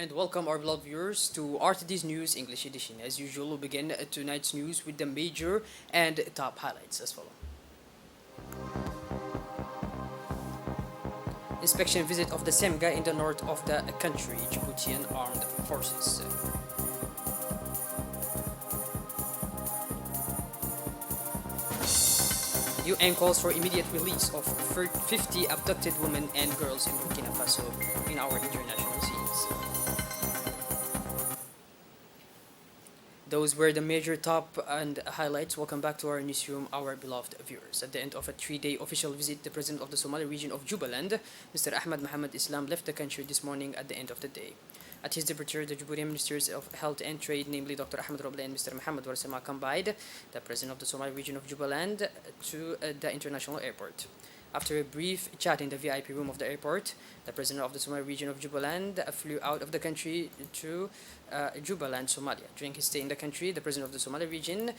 and welcome our beloved viewers to RTD's News English Edition. As usual, we'll begin tonight's news with the major and top highlights as follows. Inspection visit of the Semga in the north of the country, Djiboutian Armed Forces. UN calls for immediate release of 50 abducted women and girls in Burkina Faso in our international seas. Those were the major top and highlights. Welcome back to our newsroom, our beloved viewers. At the end of a 3-day official visit, the president of the Somali region of Jubaland, Mr. Ahmed Mohamed Islam, left the country this morning at the end of the day. At his departure, the Djiboutian Ministers of Health and Trade, namely Dr. Ahmed Roble and Mr. Mohamed Warsama, accompanied the president of the Somali region of Jubaland to the international airport. After a brief chat in the VIP room of the airport, the president of the Somali region of Jubaland flew out of the country to Jubaland, Somalia. During his stay in the country, the president of the Somali region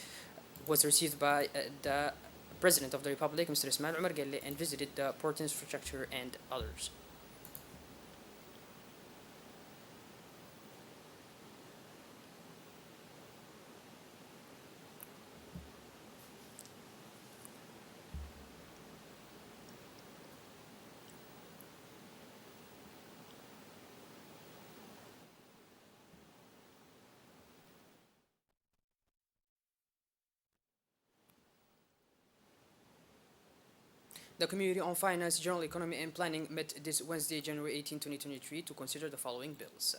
was received by the president of the republic, Mr. Ismail Omar Gelle, and visited the port infrastructure and others. The Committee on Finance, General Economy and Planning met this Wednesday, January 18, 2023, to consider the following bills.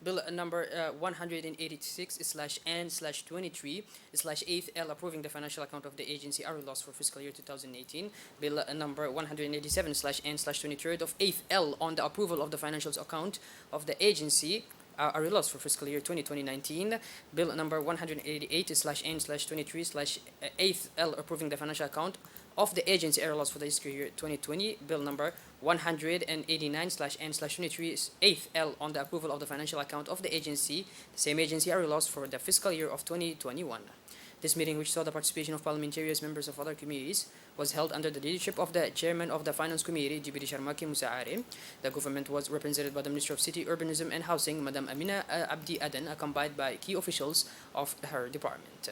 Bill number 186/N/23/8L approving the financial account of the agency Area loss for fiscal year 2018. Bill number 187/N/23 of 8L on the approval of the financial account of the agency Area loss for fiscal year 2019. Bill number 188/N/23/8L approving the financial account of the agency area loss for the fiscal year 2020. Bill number 189/N/23/8L on the approval of the financial account of the agency, the same agency area loss for the fiscal year of 2021. This meeting, which saw the participation of parliamentarians, members of other committees, was held under the leadership of the chairman of the Finance Committee, Djibouti Sharmaki Musa'ari. The government was represented by the Minister of City, Urbanism and Housing, Madam Amina Abdi Aden, accompanied by key officials of her department.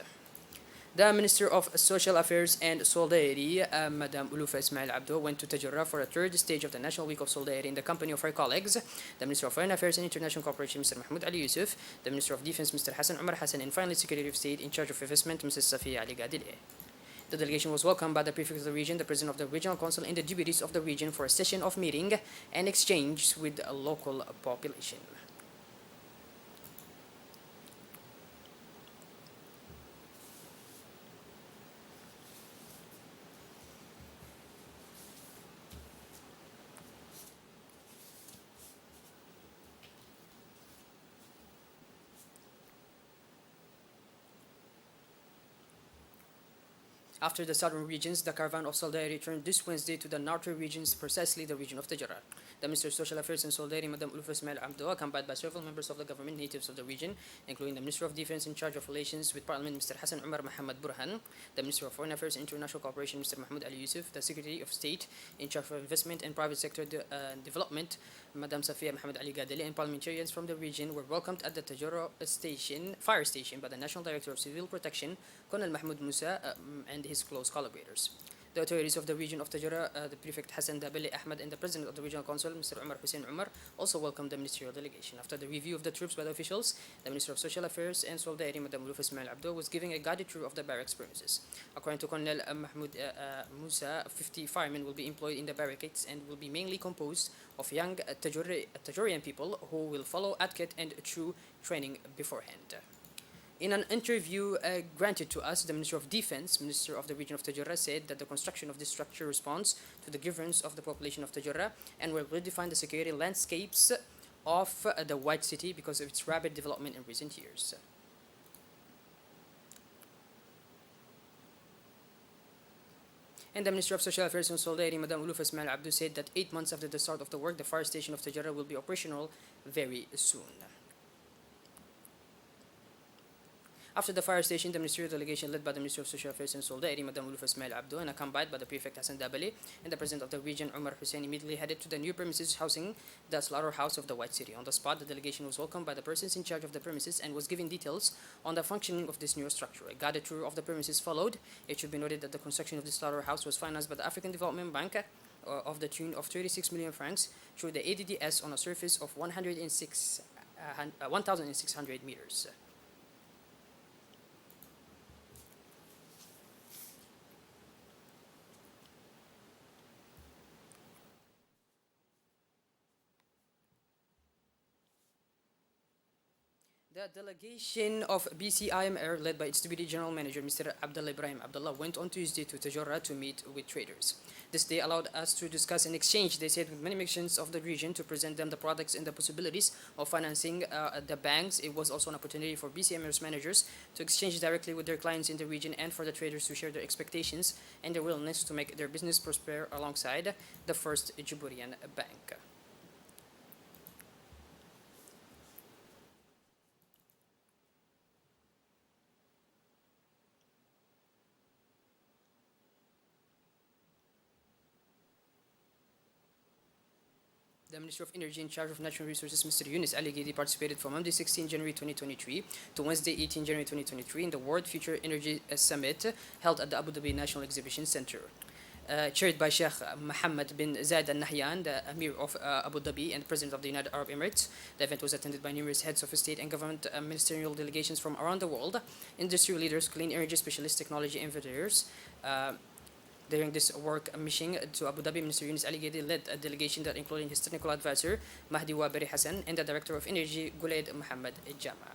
The Minister of Social Affairs and Solidarity, Madam Ulufa Ismail Abdo, went to Tajurra for a third stage of the National Week of Solidarity in the company of her colleagues, the Minister of Foreign Affairs and International Cooperation, Mr. Mahmoud Ali Yusuf, the Minister of Defense, Mr. Hassan Umar Hassan, and finally Secretary of State in charge of investment, Mrs. Safiya Ali Gadile. The delegation was welcomed by the prefect of the region, the president of the regional council, and the deputies of the region for a session of meeting and exchange with the local population. After the southern regions, the caravan of Solidarity returned this Wednesday to the northern regions, precisely the region of Tajara. The Minister of Social Affairs and Solidarity, Madam Ulufa Ismail Abdo, accompanied by several members of the government, natives of the region, including the Minister of Defense in charge of relations with Parliament, Mr. Hassan Umar Mohamed Burhan, the Minister of Foreign Affairs and International Cooperation, Mr. Mahmoud Ali Yusuf, the Secretary of State in charge of investment and private sector development, Madam Safiya Mohamed Ali Gadali, and parliamentarians from the region were welcomed at the Tajara fire station by the National Director of Civil Protection, Colonel Mahmoud Musa, and his close collaborators. The authorities of the region of Tajara, the Prefect Hassan Dabeli Ahmed, and the President of the Regional Council, Mr. Umar Hussein Umar, also welcomed the ministerial delegation. After the review of the troops by the officials, the Minister of Social Affairs and Solidarity, Madam Ulufa Ismail Abdo, was giving a guided tour of the barracks premises. According to Colonel Mahmoud Musa, 50 firemen will be employed in the barricades and will be mainly composed of young Tajorian people who will follow etiquette and true training beforehand. In an interview granted to us, the Minister of Defense, Minister of the region of Tajurra, said that the construction of this structure responds to the grievances of the population of Tajurra and will redefine the security landscapes of the White City because of its rapid development in recent years. And the Minister of Social Affairs and Solidarity, Madam Ulufa Ismail Abdu, said that 8 months after the start of the work, the fire station of Tajurra will be operational very soon. After the fire station, the ministerial delegation led by the Minister of Social Affairs and Solidarity, Madam Ulufa Ismail Abdo, and accompanied by the Prefect Hassan Dabali and the President of the region, Umar Hussein, immediately headed to the new premises housing the slaughterhouse of the White City. On the spot, the delegation was welcomed by the persons in charge of the premises and was given details on the functioning of this new structure. A guided tour of the premises followed. It should be noted that the construction of the slaughterhouse was financed by the African Development Bank of the tune of 36 million francs through the ADDS on a surface of 1,600 meters. The delegation of BCIMR, led by its Deputy General Manager, Mr. Abdullah Ibrahim Abdullah, went on Tuesday to Tajorra to meet with traders. This day allowed us to discuss and exchange, they said, with many merchants of the region to present them the products and the possibilities of financing the banks. It was also an opportunity for BCIMR's managers to exchange directly with their clients in the region and for the traders to share their expectations and their willingness to make their business prosper alongside the First Djiboutian Bank. The Minister of Energy in charge of Natural Resources, Mr. Yunus Ali Gedi, participated from Monday 16 January 2023 to Wednesday 18 January 2023 in the World Future Energy Summit held at the Abu Dhabi National Exhibition Center. Chaired by Sheikh Mohammed bin Zayed Al Nahyan, the Emir of Abu Dhabi and President of the United Arab Emirates. The event was attended by numerous heads of state and government ministerial delegations from around the world, industry leaders, clean energy specialists, technology innovators. During this work mission to Abu Dhabi, Minister Yunus Ali Gedi led a delegation that included his technical advisor, Mahdi Waberi Hassan, and the Director of Energy, Gulaid Mohammed Jama.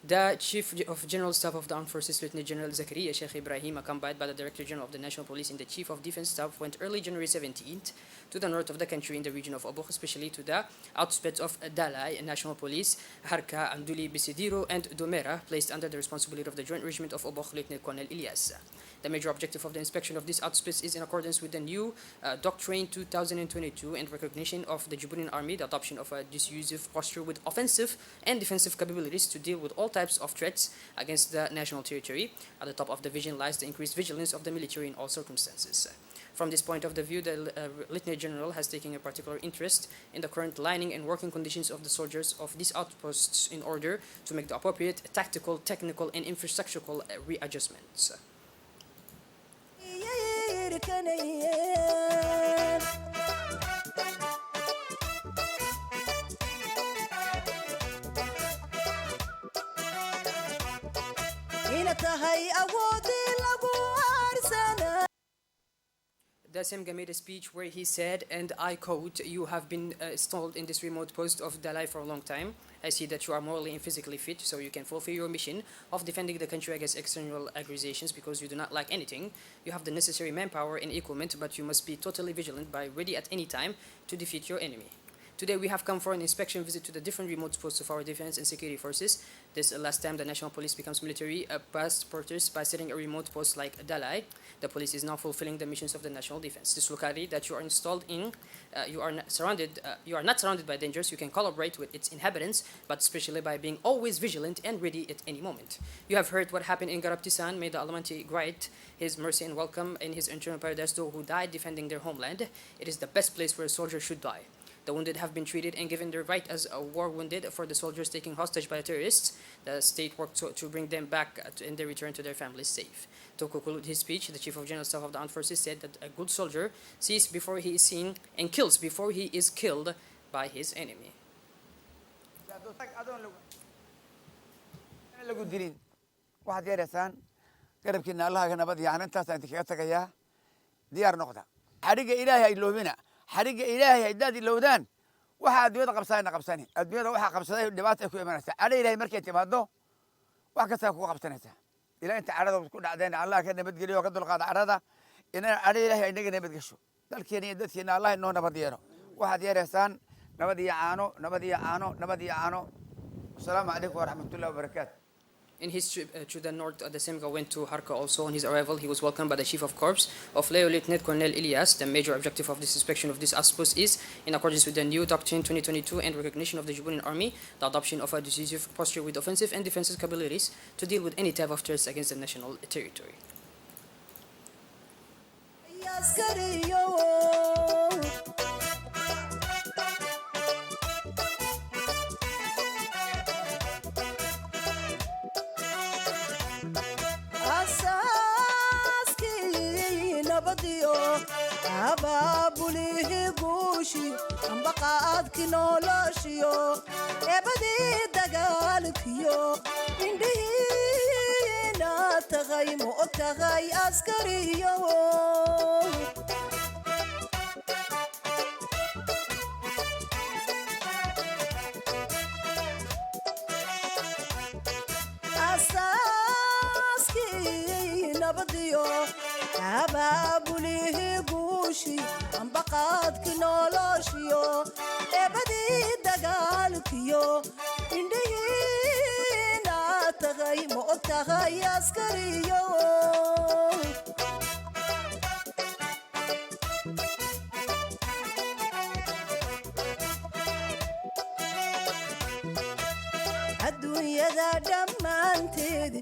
The Chief of General Staff of the Armed Forces, Lieutenant General Zakaria Sheikh Ibrahim, accompanied by the Director General of the National Police and the Chief of Defense Staff, went early January 17th to the north of the country in the region of Oboch, especially to the outskirts of Dalai National Police, Harka, Anduli, Bisidiro, and Domera, placed under the responsibility of the Joint Regiment of Oboch, Lieutenant Colonel Ilyas. The major objective of the inspection of these outposts is in accordance with the new Doctrine 2022 and recognition of the Djiboutian Army, the adoption of a dissuasive posture with offensive and defensive capabilities to deal with all types of threats against the national territory. At the top of the vision lies the increased vigilance of the military in all circumstances. From this point of view, the Lieutenant General has taken a particular interest in the current lining and working conditions of the soldiers of these outposts in order to make the appropriate tactical, technical, and infrastructural readjustments. Dasemga made a speech where he said, and I quote, "You have been installed in this remote post of Dalai for a long time. I see that you are morally and physically fit, so you can fulfill your mission of defending the country against external aggressions because you do not lack anything. You have the necessary manpower and equipment, but you must be totally vigilant by ready at any time to defeat your enemy. Today we have come for an inspection visit to the different remote posts of our defense and security forces. This last time the National Police becomes military passporters by setting a remote post like Dalai. The police is now fulfilling the missions of the national defense. This locality that you are installed in, you are not surrounded by dangers. You can collaborate with its inhabitants, but especially by being always vigilant and ready at any moment. You have heard what happened in Garabtisan. May the Almighty grant His mercy and welcome in His eternal paradise those who died defending their homeland. It is the best place where a soldier should die. The wounded have been treated and given their right as war wounded. For the soldiers taken hostage by the terrorists, the state worked to bring them back and they return to their families safe." To conclude his speech, the Chief of General Staff of the Armed Forces said that a good soldier sees before he is seen and kills before he is killed by his enemy. حريق إلهي إداد اللودان واحد يوضع قبصاني قبصاني الدنيا واحد قبصاني دبات أكو إمانة على إلهي مركي تبادو واحد كسر قبصاني إلى أنت عرض بتكون عدين الله كنا بتجري وقد القاضي عرضه إن على إلهي إنك نبتقشوا ذلك يعني إدت إن الله إنه نبضيره واحد يرسان نبضي عانو السلام عليكم ورحمة الله وبركاته. In his trip to the north, the Semga went to Harka also. On his arrival, he was welcomed by the Chief of Corps of Leo Lieutenant Colonel Ilyas. The major objective of this inspection of this outpost is, in accordance with the new Doctrine 2022 and recognition of the Djiboutian Army, the adoption of a decisive posture with offensive and defensive capabilities to deal with any type of threats against the national territory. abaabulihi guushi ambaqaadki noloshiyo eebadii dagaalkiyo indhihiina tagay ma og tahay askariyo asaaskii nabadiyo abaabulihi guushi ambaqaadki noloshiyo eebadii dagaalkiyo indhihiina tagay ma og tahay askariyo adduunyada dhammaanteed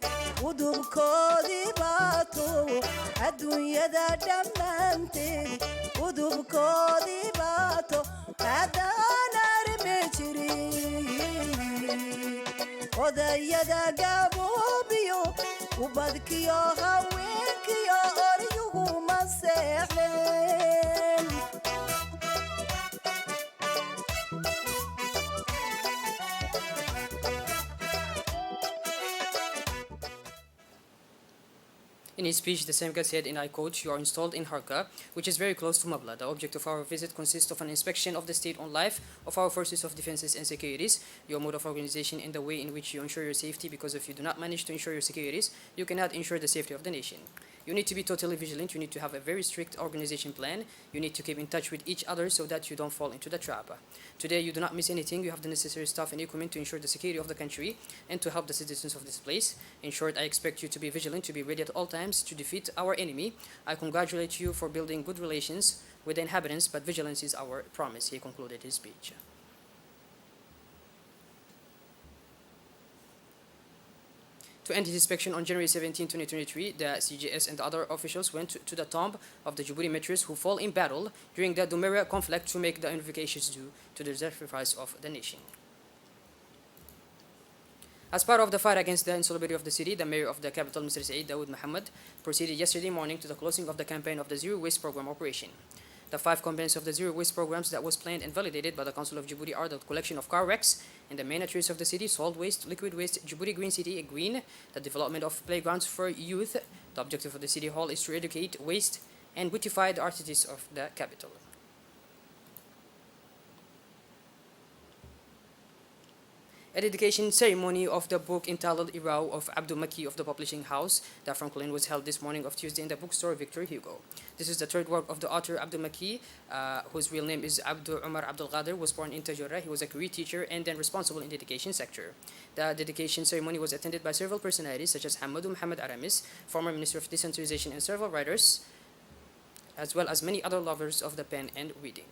udubkoodii baato adduunyada dhammaanteed udubkoodii baato haddaan armi jirin odayada gaboobiyo ubadkiyo haweenkiyo oryuguma seexleen In his speech, the Semga said, and I quote, "You are installed in Harka, which is very close to Mabla. The object of our visit consists of an inspection of the state-owned life of our forces of defenses and securities, your mode of organization, and the way in which you ensure your safety, because if you do not manage to ensure your securities, you cannot ensure the safety of the nation. You need to be totally vigilant. You need to have a very strict organization plan. You need to keep in touch with each other so that you don't fall into the trap. Today, you do not miss anything. You have the necessary staff and equipment to ensure the security of the country and to help the citizens of this place. In short, I expect you to be vigilant, to be ready at all times to defeat our enemy. I congratulate you for building good relations with the inhabitants, but vigilance is our promise," he concluded his speech. To end his inspection on January 17, 2023, the CGS and the other officials went to the tomb of the Djibouti martyrs who fell in battle during the Dumera conflict to make the unifications due to the sacrifice of the nation. As part of the fight against the insalubrity of the city, the mayor of the capital, Mr. Saeed Dawood Mohammed, proceeded yesterday morning to the closing of the campaign of the Zero Waste Program operation. The 5 components of the Zero Waste programs that was planned and validated by the Council of Djibouti are the collection of car wrecks in the main arteries of the city, solid waste, liquid waste, Djibouti Green City Green, the development of playgrounds for youth. The objective of the city hall is to eradicate waste and beautify the arteries of the capital. A dedication ceremony of the book entitled Irao of Abdul Maki of the publishing house, the Franklin, was held this morning of Tuesday in the bookstore Victor Hugo. This is the third work of the author Abdul Maki, whose real name is Abdul Umar Abdul Ghadir, was born in Tajura. He was a career teacher and then responsible in the education sector. The dedication ceremony was attended by several personalities such as Hamadou Mohamed Aramis, former Minister of Decentralization, and several writers, as well as many other lovers of the pen and reading.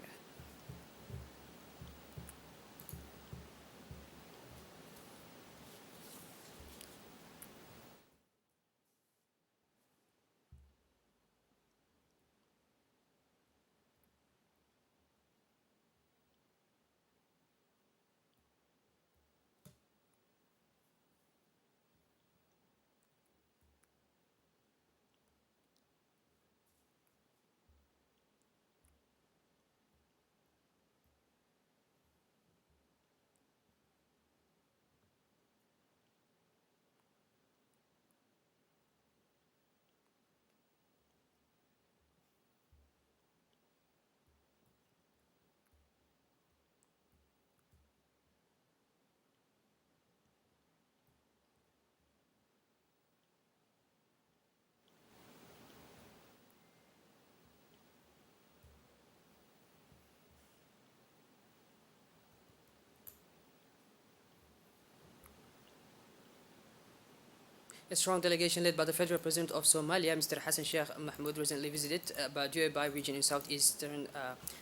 A strong delegation led by the Federal President of Somalia, Mr. Hassan Sheikh Mahmoud, recently visited Baduy region in southwestern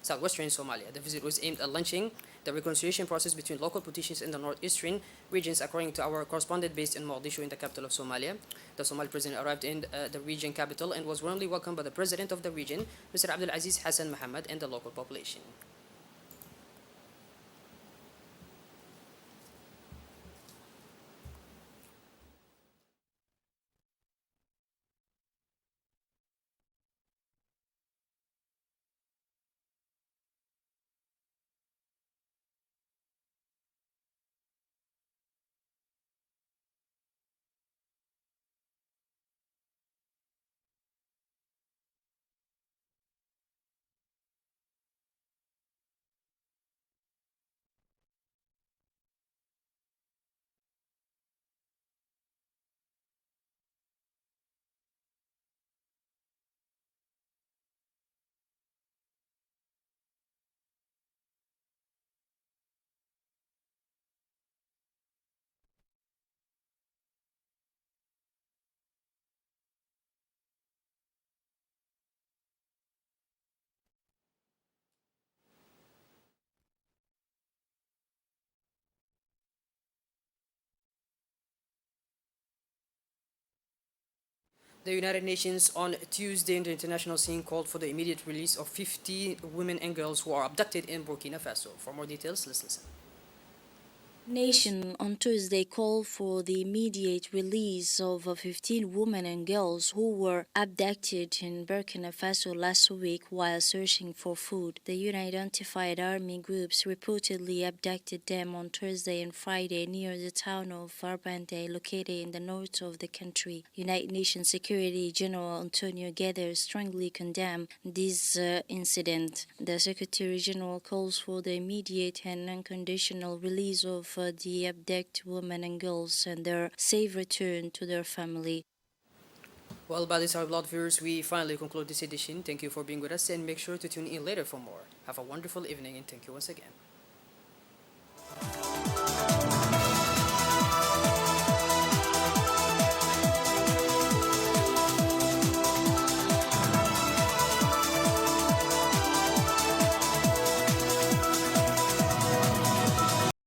Somalia. The visit was aimed at launching the reconciliation process between local politicians in the northeastern regions, according to our correspondent based in Mogadishu, in the capital of Somalia. The Somali president arrived in the region capital and was warmly welcomed by the president of the region, Mr. Abdul Aziz Hassan Mohammed, and the local population. The United Nations on Tuesday in the international scene called for the immediate release of 50 women and girls who are abducted in Burkina Faso. For more details, let's listen. Nation on Tuesday called for the immediate release of 15 women and girls who were abducted in Burkina Faso last week while searching for food. The unidentified army groups reportedly abducted them on Thursday and Friday near the town of Farbande, located in the north of the country. United Nations Security General Antonio Guterres strongly condemned this incident. The Secretary General calls for the immediate and unconditional release of the abducted women and girls and their safe return to their family. Well, by this, our beloved viewers, we finally conclude this edition. Thank you for being with us, and make sure to tune in later for more. Have a wonderful evening, and thank you once again.